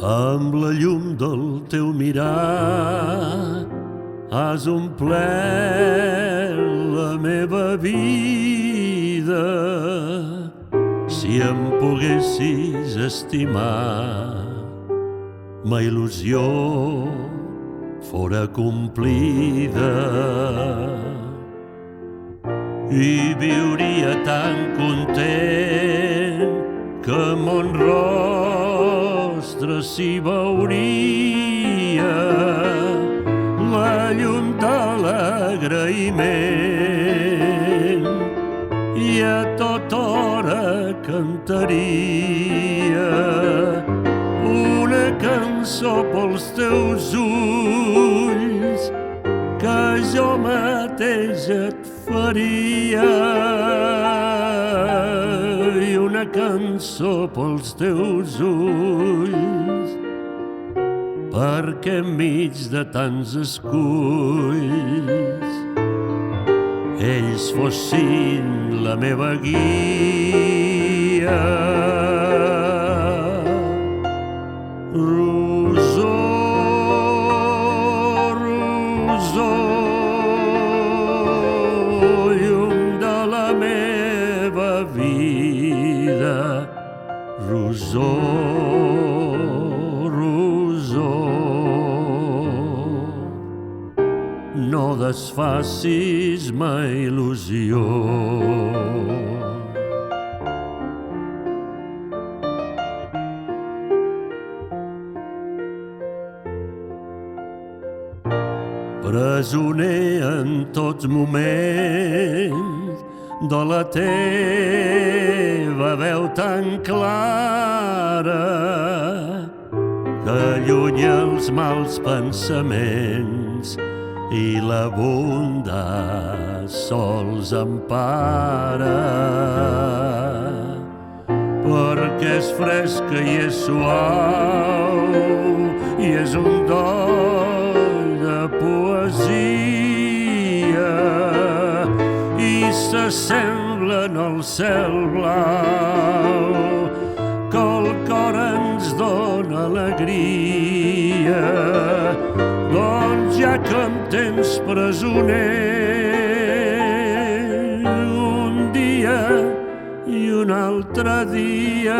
Amb la llum del teu mirar has omplert la meva vida. Si em poguessis estimar, ma il·lusió fora complida i viuria tan content que mon rostre s'hi veuria la llum de l'agraïment i a tota hora cantaria una cançó pels teus ulls que jo mateix et faria, i una cançó pels teus ulls perquè enmig de tants esculls ells fossin la meva guia. Rosó, rosó, llum de la meva vida. Rosó, rosó, no desfacis ma il·lusió. Presoner en tots moments de la teva veu tan clara que allunya els mals pensaments i la bondat sols empara, perquè és fresca i és suau i és un doll de poesia i s'assemblen al cel blau que el cor ens dóna alegria. Doncs ja que em tens presoner un dia i un altre dia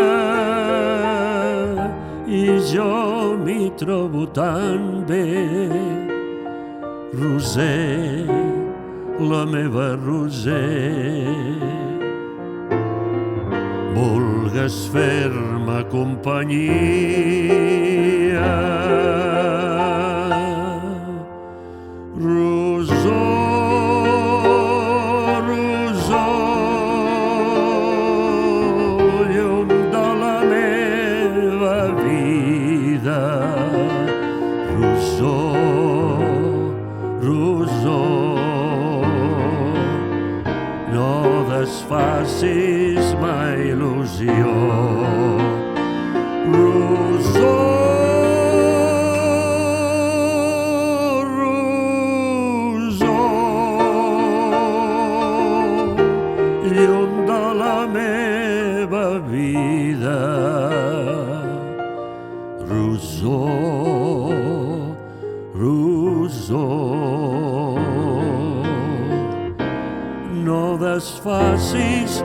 i jo m'hi trobo tan bé, Roser, la meva Roser, vulgues fer-me companyia. Rosó, rosó, llum de la meva vida. Rosó, rosó, no desfacis ma il·lusió. Rosó, llum de la meva vida. Rosó, rosó, no desfacis